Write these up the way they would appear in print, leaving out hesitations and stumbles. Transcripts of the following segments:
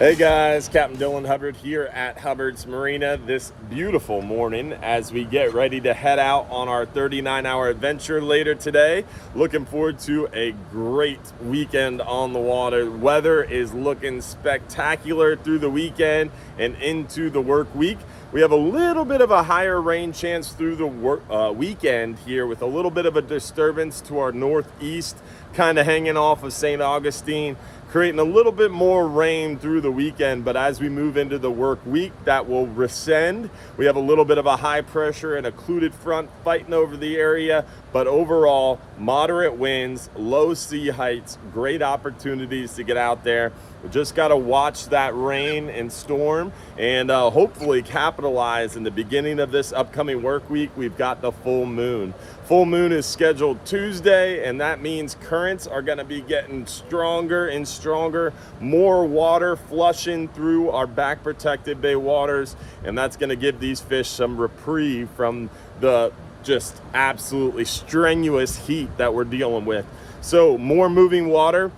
Hey guys, Captain Dylan Hubbard here at Hubbard's Marina this beautiful morning as we get ready to head out on our 39-hour adventure later today. Looking forward to a great weekend on the water. Weather is looking spectacular through the weekend and into the work week. We have a little bit of a higher rain chance through the weekend here with a little bit of a disturbance to our northeast, kind of hanging off of St. Augustine, creating a little bit more rain through the weekend. But as we move into the work week, that will rescend. We have a little bit of a high pressure and occluded front fighting over the area, but overall moderate winds, low sea heights, great opportunities to get out there. We just got to watch that rain and storm and hopefully capitalize. In the beginning of this upcoming work week, we've got the full moon. Full moon is scheduled Tuesday, and that means currents are going to be getting stronger and stronger, more water flushing through our back protected bay waters, and that's going to give these fish some reprieve from the just absolutely strenuous heat that we're dealing with. So more moving water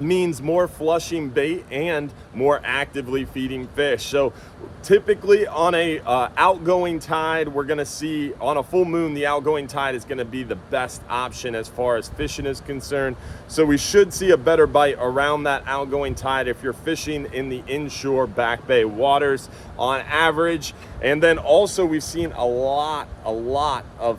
means more flushing bait and more actively feeding fish. So typically on a outgoing tide, we're going to see on a full moon, the outgoing tide is going to be the best option as far as fishing is concerned. So we should see a better bite around that outgoing tide if you're fishing in the inshore back bay waters on average. And then also we've seen a lot of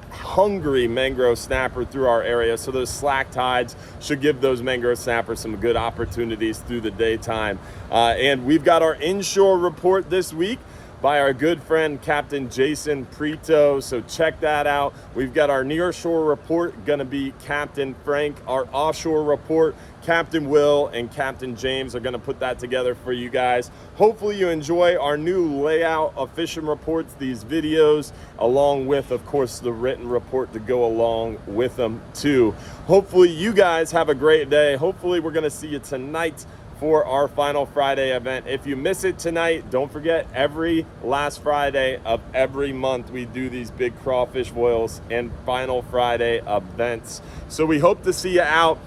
hungry mangrove snapper through our area, so those slack tides should give those mangrove snappers some good opportunities through the daytime. And we've got our inshore report this week by our good friend Captain Jason Prito, so check that out. We've got our near shore report going to be Captain Frank. Our offshore report, Captain Will and Captain James are going to put that together for you guys. Hopefully you enjoy our new layout of fishing reports, these videos, along with, of course, the written report to go along with them too. Hopefully you guys have a great day. Hopefully we're going to see you tonight for our final Friday event. If you miss it tonight, don't forget every last Friday of every month we do these big crawfish boils and final Friday events. So we hope to see you out,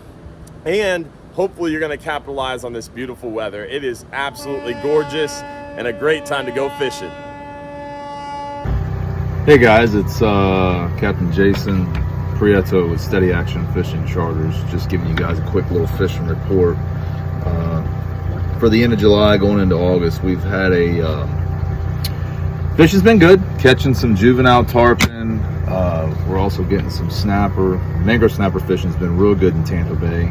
and hopefully you're going to capitalize on this beautiful weather. It is absolutely gorgeous and a great time to go fishing. Hey guys, it's Captain Jason Prieto with Steady Action Fishing Charters. Just giving you guys a quick little fishing report. For the end of July going into August, we've had fishing's been good, catching some juvenile tarpon. We're also getting some snapper. Mangrove snapper fishing's been real good in Tampa Bay.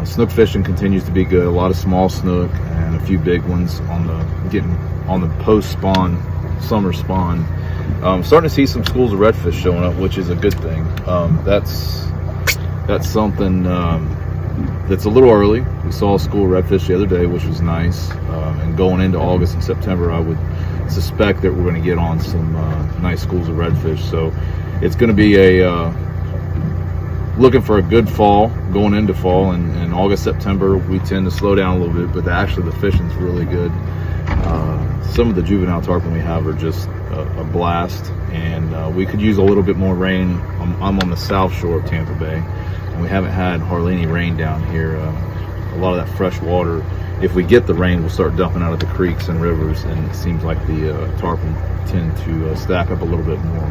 Snook fishing continues to be good, a lot of small snook and a few big ones on the post spawn, summer spawn. Starting to see some schools of redfish showing up, which is a good thing. That's something that's a little early. We saw a school of redfish the other day, which was nice. And going into August and September, I would suspect that we're going to get on some nice schools of redfish. So it's going to be looking for a good fall going into fall. And August, September, we tend to slow down a little bit, but actually the fishing's really good. Some of the juvenile tarpon we have are just a blast, and we could use a little bit more rain. I'm on the south shore of Tampa Bay, and we haven't had hardly any rain down here. A lot of that fresh water, if we get the rain, will start dumping out of the creeks and rivers, and it seems like the tarpon tend to stack up a little bit more.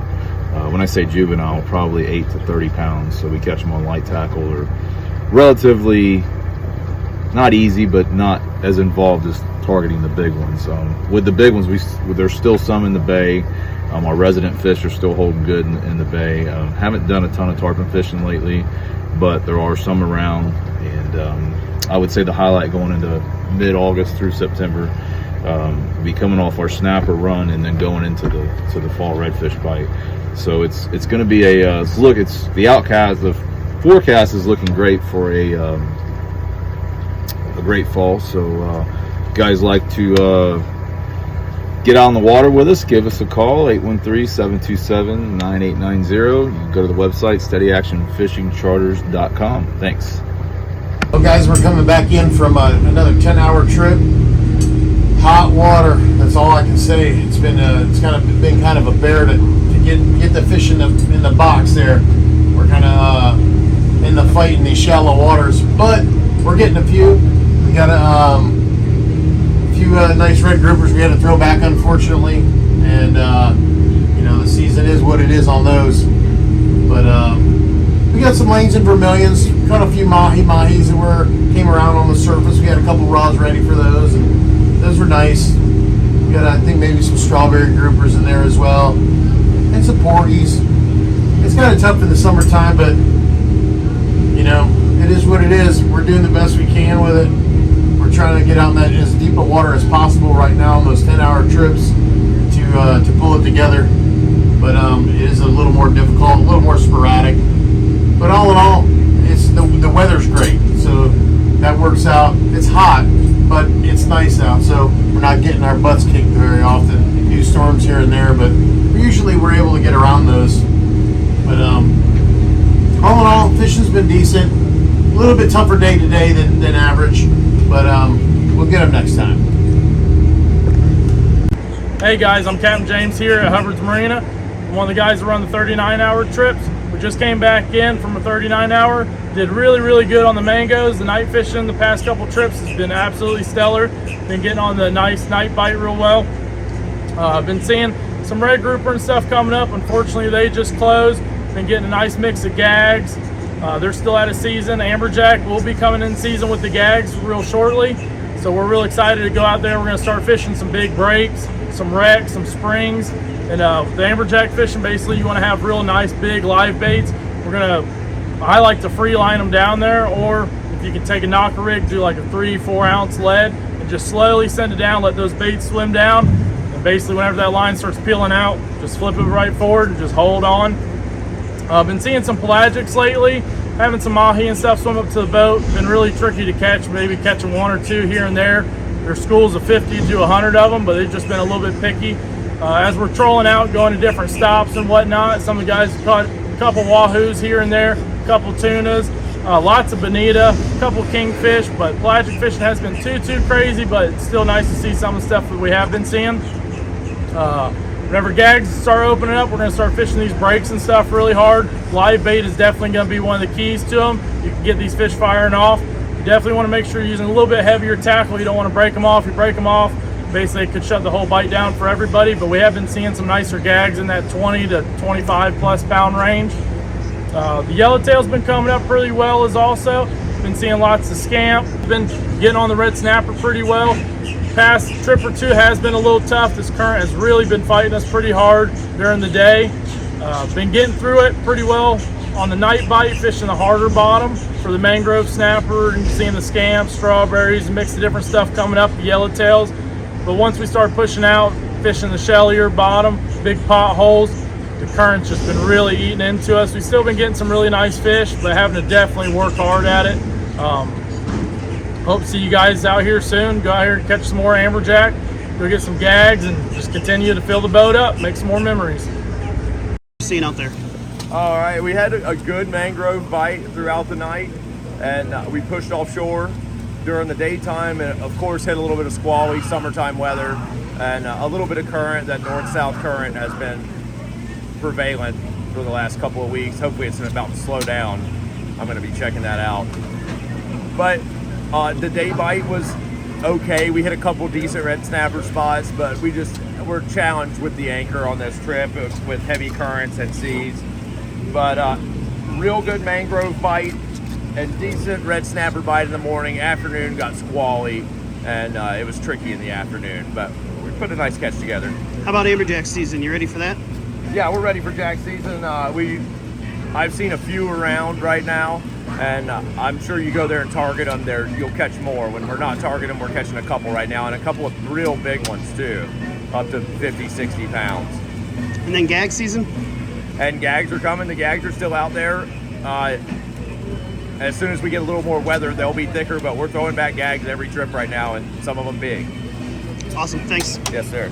When I say juvenile, probably 8 to 30 pounds, so we catch them on light tackle, or relatively not easy, but not as involved as targeting the big ones. With the big ones, there's still some in the bay. Our resident fish are still holding good in the bay. Haven't done a ton of tarpon fishing lately, but there are some around, and I would say the highlight going into mid-August through September, be coming off our snapper run and then going into the fall redfish bite. So it's going to be the forecast is looking great for a great fall. So guys like to get out on the water with us, give us a call, 813-727-9890. You can go to the website, steadyactionfishingcharters.com. Thanks. Well, guys, we're coming back in from another 10-hour trip. Hot water, that's all I can say. It's been been kind of a bear to get the fish in the box there. We're kind of in the fight in these shallow waters, but we're getting a few. We got few nice red groupers we had to throw back, unfortunately, and you know, the season is what it is on those. But we got some lanes and vermilions, caught a few mahis that came around on the surface. We had a couple rods ready for those, and those were nice. We got, I think, maybe some strawberry groupers in there as well, and some porgies. It's kind of tough in the summertime, but you know, it is what it is. We're doing the best we can with it. We're trying to get out in that as deep a water as possible right now on those 10-hour trips to pull it together. But it is a little more difficult, a little more sporadic. But all in all, it's the weather's great, so that works out. It's hot, but it's nice out, so we're not getting our butts kicked very often. A few storms here and there, but usually we're able to get around those. But all in all, fishing's been decent. A little bit tougher day today than average, but we'll get them next time. Hey guys, I'm Captain James here at Hubbard's Marina. I'm one of the guys that run the 39-hour trips. We just came back in from a 39-hour. Did really good on the mangoes. The night fishing the past couple trips has been absolutely stellar. Been getting on the nice night bite real well. I've been seeing some red grouper and stuff coming up. Unfortunately, they just closed. Been getting a nice mix of gags. They're still out of season. Amberjack will be coming in season with the gags real shortly. So we're real excited to go out there. We're going to start fishing some big breaks, some wrecks, some springs. And the amberjack fishing, basically you want to have real nice big live baits. I like to free line them down there, or if you can take a knocker rig, do like a 3-4 ounce lead and just slowly send it down, let those baits swim down. And basically whenever that line starts peeling out, just flip it right forward and just hold on. I've been seeing some pelagics lately, having some mahi and stuff swim up to the boat. Been really tricky to catch, maybe catching 1 or 2 here and there. There's schools of 50 to 100 of them, but they've just been a little bit picky. As we're trolling out, going to different stops and whatnot, some of the guys have caught a couple wahoos here and there, a couple tunas, lots of bonita, a couple kingfish, but pelagic fishing has been too crazy, but it's still nice to see some of the stuff that we have been seeing. Whenever gags start opening up, we're going to start fishing these breaks and stuff really hard. Live bait is definitely going to be one of the keys to them. You can get these fish firing off. You definitely want to make sure you're using a little bit heavier tackle. You don't want to break them off. You break them off, basically it could shut the whole bite down for everybody. But we have been seeing some nicer gags in that 20 to 25 plus pound range. The yellowtail's been coming up really well as also. Been seeing lots of scamp. Been getting on the red snapper pretty well. Past trip or 2 has been a little tough. This current has really been fighting us pretty hard during the day. Been getting through it pretty well on the night bite, fishing the harder bottom for the mangrove snapper and seeing the scamps, strawberries, a mix of different stuff coming up, the yellowtails. But once we start pushing out, fishing the shellier bottom, big potholes, the current's just been really eating into us. We've still been getting some really nice fish, but having to definitely work hard at it. Hope to see you guys out here soon. Go out here and catch some more amberjack, go get some gags, and just continue to fill the boat up, make some more memories. Seeing out there? All right, we had a good mangrove bite throughout the night, and we pushed offshore during the daytime, and of course had a little bit of squally summertime weather and a little bit of current. That north-south current has been prevalent for the last couple of weeks. Hopefully it's about to slow down. I'm going to be checking that out. But the day bite was okay. We hit a couple decent red snapper spots, but we're challenged with the anchor on this trip with heavy currents and seas. But real good mangrove bite and decent red snapper bite in the morning. Afternoon got squally, and it was tricky in the afternoon, but we put a nice catch together. How about amberjack season? You ready for that? Yeah, we're ready for jack season. I've seen a few around right now, and I'm sure you go there and target them there, you'll catch more. When we're not targeting them, we're catching a couple right now, and a couple of real big ones too, up to 50, 60 pounds. And then gag season? And gags are coming. The gags are still out there. As soon as we get a little more weather, they'll be thicker, but we're throwing back gags every trip right now, and some of them big. Awesome, thanks. Yes, sir.